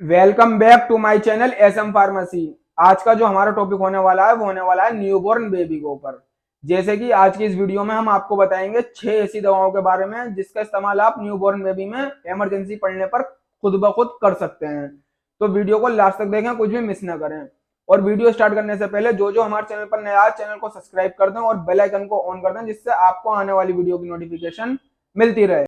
Welcome back to my channel SM pharmacy. आज का जो हमारा टॉपिक होने वाला है वो होने वाला है न्यूबॉर्न बेबी के ऊपर। जैसे कि आज की इस वीडियो में हम आपको बताएंगे 6 ऐसी दवाओं के बारे में जिसका इस्तेमाल आप न्यूबॉर्न बेबी में इमरजेंसी पड़ने पर खुद ब खुद कर सकते हैं। तो वीडियो को लास्ट तक देखें, कुछ भी मिस ना करें। और वीडियो स्टार्ट करने से पहले जो जो हमारे चैनल पर नया है चैनल को सब्सक्राइब कर दें और बेल आइकन को ऑन कर दें, जिससे आपको आने वाली वीडियो की नोटिफिकेशन मिलती रहे।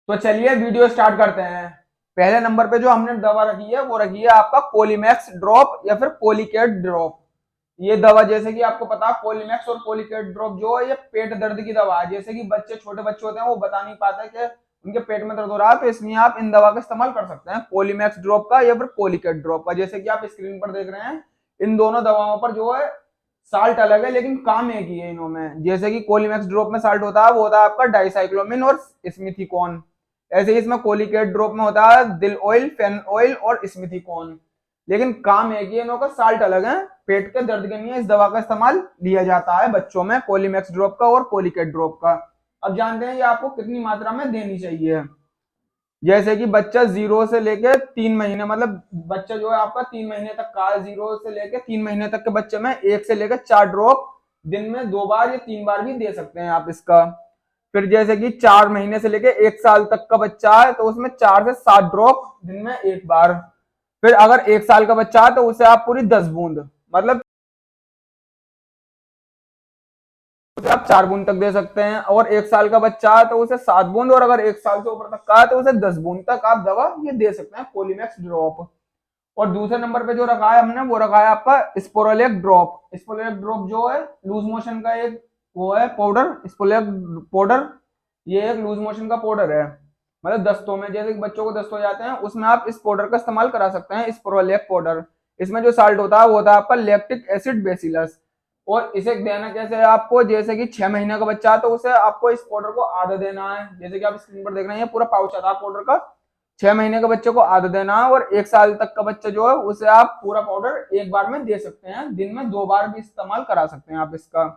तो चलिए वीडियो स्टार्ट करते हैं। पहले नंबर पे जो हमने दवा रखी है वो रखी है आपका कोलीमैक्स ड्रॉप या फिर कोलिकेट ड्रॉप। ये दवा जैसे कि आपको पता है कोलीमैक्स और कोलिकेट ड्रॉप जो है ये पेट दर्द की दवा है। जैसे कि बच्चे छोटे बच्चे होते हैं वो बता नहीं पाते कि उनके पेट में दर्द हो रहा है, तो इसलिए आप इन दवा का इस्तेमाल कर सकते हैं, कोलीमैक्स ड्रॉप का या फिर कोलिकेट ड्रॉप का। जैसे कि आप स्क्रीन पर देख रहे हैं, इन दोनों दवाओं पर जो है साल्ट अलग है लेकिन काम एक ही है इनों में। जैसे कि कोलीमैक्स ड्रॉप में साल्ट होता है वो होता है आपका डाइसाइक्लोमिन और स्मिथिकोन। ऐसे ही इसमें कोलिकेट ड्रॉप में होता है दिल ऑयल, फेन ऑयल और स्मिथिकोन। लेकिन काम एक ही है, इनों का साल्ट अलग है। पेट के दर्द के लिए इस दवा का इस्तेमाल लिया जाता है बच्चों में, कोलीमैक्स ड्रॉप का और कोलिकेट ड्रॉप का। अब जानते हैं ये आपको कितनी मात्रा में देनी चाहिए। जैसे कि बच्चा 0 से लेके 3 महीने, मतलब बच्चा जो है आपका 3 महीने तक का, 0 से लेके 3 महीने तक के बच्चे में 1 से लेकर 4 ड्रॉप दिन में 2 बार या 3 बार भी दे सकते हैं आप इसका। फिर जैसे कि 4 महीने से लेके 1 साल तक का बच्चा है तो उसमें 4 से 7 ड्रॉप दिन में 1 बार। फिर अगर 1 साल का बच्चा है तो उसे आप पूरी 10 बूंद, मतलब उसे आप 4 बूंद तक दे सकते हैं। और 1 साल का बच्चा है तो उसे 7 बूंद, और अगर 1 साल से ऊपर तक का है तो उसे 10 बूंद तक आप दवा ये दे सकते हैं, कोलीमैक्स ड्रॉप। और दूसरे नंबर पे जो रखा है हमने वो रखा है आपका स्पोरोलेक ड्रॉप। स्पोरोलेक ड्रॉप जो है लूज मोशन का एक वो है पाउडर, स्पोरोलेक पाउडर। ये एक लूज मोशन का पाउडर है, मतलब दस्तों में, जैसे कि बच्चों को दस्त हो जाते हैं उसमें आप इस पाउडर का इस्तेमाल करा सकते हैं, स्पोरोलेक पाउडर। इसमें जो साल्ट होता है वो होता है आपका लैक्टिक एसिड बेसिलस। और इसे देना कैसे है आपको, जैसे कि 6 महीने का बच्चा है तो उसे आपको इस पाउडर को आधा देना है। जैसे कि आप स्क्रीन पर देख रहे हैं, पूरा पाउच आता है पाउडर का। 6 महीने के बच्चे को आधा देना है, और 1 साल तक का बच्चा जो है उसे आप पूरा पाउडर एक बार में दे सकते हैं, दिन में 2 बार भी इस्तेमाल करा सकते हैं आप इसका।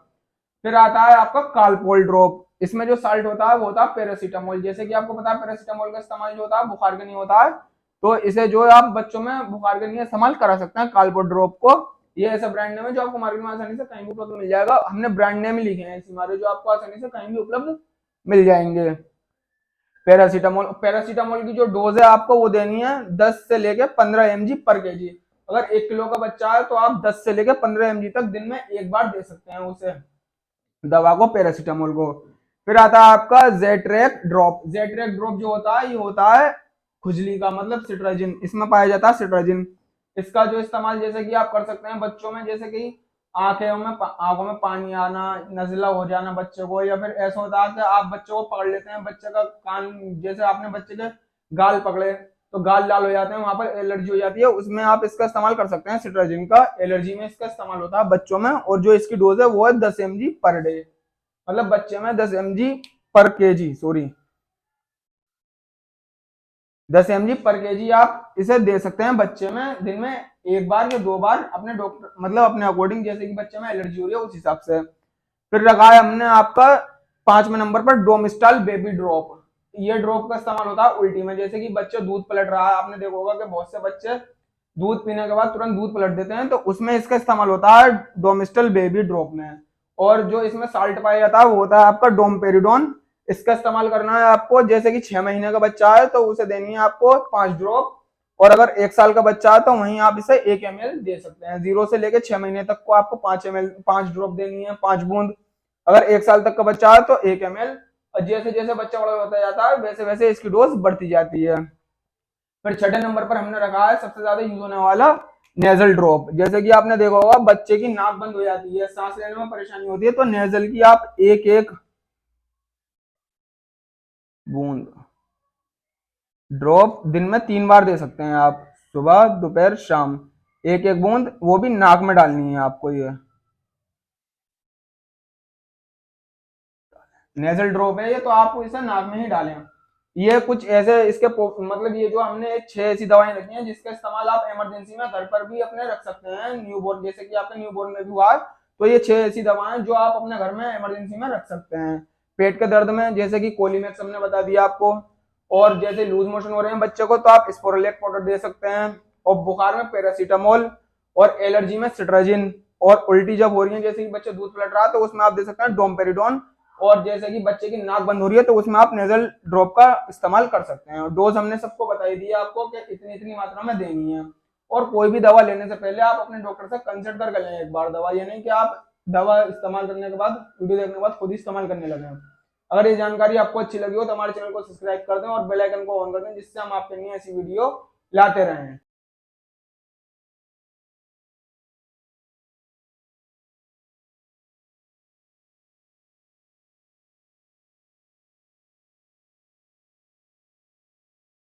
फिर आता है आपका कालपोल ड्रॉप। इसमें जो साल्ट होता है वो होता है पैरासीटामोल। जैसे कि आपको पता है पैरासीटामोल का इस्तेमाल जो होता है बुखार के लिए होता है, तो इसे जो है आप बच्चों में बुखार के लिए इस्तेमाल करा सकते हैं कालपोल ड्रॉप को। ये ऐसा ब्रांड नेम है जो आपको मार्केट में आसानी से कहीं भी उपलब्ध मिल जाएगा। हमने ब्रांड नेम ही लिखे हैं इसी हमारे, जो आपको आसानी से कहीं भी उपलब्ध मिल जाएंगे। पैरासीटामोल, पैरासीटामोल की जो डोज है आपको वो देनी है 10 से लेके 15 mg पर केजी। अगर 1 किलो का बच्चा है तो आप 10 से लेके 15 mg तक दिन में 1 बार दे सकते हैं उसे, दवा को, पैरासीटामोल को। फिर आता है आपका जेट्रेक ड्रॉप। जेट्रेक ड्रॉप जो होता है ये होता है खुजली का, मतलब सिट्राजिन, इसमें पाया जाता है सिट्राजिन। इसका जो इस्तेमाल जैसे कि आप कर सकते हैं बच्चों में, जैसे कि आंखों में पानी आना, नजला हो जाना बच्चे को, या फिर ऐसा होता है कि आप बच्चे को पकड़ लेते हैं, बच्चे का कान, जैसे आपने बच्चे के गाल पकड़े तो गाल लाल हो जाते हैं, वहां पर एलर्जी हो जाती है, उसमें आप इसका इस्तेमाल कर सकते हैं सिट्राजिन का। एलर्जी में इसका इस्तेमाल होता है बच्चों में। और जो इसकी डोज है वो है 10 mg पर डे, मतलब बच्चे में 10 mg पर केजी, सॉरी 10 mg पर केजी आप इसे दे सकते हैं बच्चे में, दिन में 1 बार या 2 बार, अपने डॉक्टर, मतलब अपने अकॉर्डिंग, जैसे कि बच्चे में एलर्जी हो रही है उस हिसाब से। फिर रखा है हमने आपका 5वें नंबर पर डोमिस्टाल बेबी ड्रॉप। ये ड्रॉप का इस्तेमाल होता है उल्टी में। जैसे कि बच्चे दूध पलट रहा है, आपने देखा होगा कि बहुत से बच्चे दूध पीने के बाद तुरंत दूध पलट देते हैं, तो उसमें इसका इस्तेमाल होता है डोमिस्टल बेबी ड्रॉप में। और जो इसमें साल्ट पाया जाता है वो होता है आपका डोमपेरिडोन। इसका इस्तेमाल करना है आपको, जैसे कि 6 महीने का बच्चा है तो उसे देनी है आपको 5 ड्रॉप। और अगर 1 साल का बच्चा है तो वहीं आप इसे 1 ml दे सकते हैं। 0 से लेकर 6 महीने तक को आपको 5 ml, 5 ड्रॉप देनी है, 5 बूंद। अगर 1 साल तक का बच्चा है तो 1 ml। और जैसे जैसे बच्चा बड़ा होता जाता है वैसे वैसे इसकी डोज बढ़ती जाती है। फिर 6 नंबर पर हमने रखा है सबसे ज्यादा यूज होने वाला नेजल ड्रॉप। जैसे कि आपने देखा होगा बच्चे की नाक बंद हो जाती है, सांस लेने में परेशानी होती है, तो नेजल की आप एक एक बूंद ड्रॉप दिन में 3 बार दे सकते हैं आप, सुबह दोपहर शाम। एक एक बूंद वो भी नाक में डालनी है आपको। ये नेजल ड्रॉप है ये, तो आप इसे नाक में ही डालें। ये कुछ ऐसे इसके मतलब ये जो हमने 6 ऐसी दवाएं रखी हैं जिसका इस्तेमाल आप इमरजेंसी में घर पर भी अपने रख सकते हैं न्यूबॉर्न, जैसे कि आपके न्यूबॉर्न में भी हुआ है, तो ये 6 ऐसी दवाएं जो आप अपने घर में इमरजेंसी में रख सकते हैं पेट के दर्द में। जैसे कि कोलीमैक्स हमने बता दिया आपको, और जैसे लूज मोशन हो रहे हैं बच्चे को तो आप स्पोरोलेक पाउडर दे सकते हैं, और बुखार में पैरासीटामोल, और एलर्जी में सिट्राजिन, और उल्टी जब हो रही है जैसे कि बच्चे दूध पिला रहा है तो उसमें आप दे सकते हैं डोमपेरिडोन, और जैसे कि बच्चे की नाक बंद हो रही है तो उसमें आप नेजल ड्रॉप का इस्तेमाल कर सकते हैं। डोज हमने सबको बताई दी है आपको कि इतनी इतनी मात्रा में देनी है। और कोई भी दवा लेने से पहले आप अपने डॉक्टर से कंसल्ट कर लें एक बार दवा, ये नहीं कि आप दवा इस्तेमाल करने के बाद, वीडियो देखने के बाद खुद ही इस्तेमाल करने लगे। अगर ये जानकारी आपको अच्छी लगी हो तो हमारे चैनल को सब्सक्राइब कर दें और बेल आइकन को ऑन कर दें, जिससे हम आपके लिए ऐसी वीडियो लाते रहें।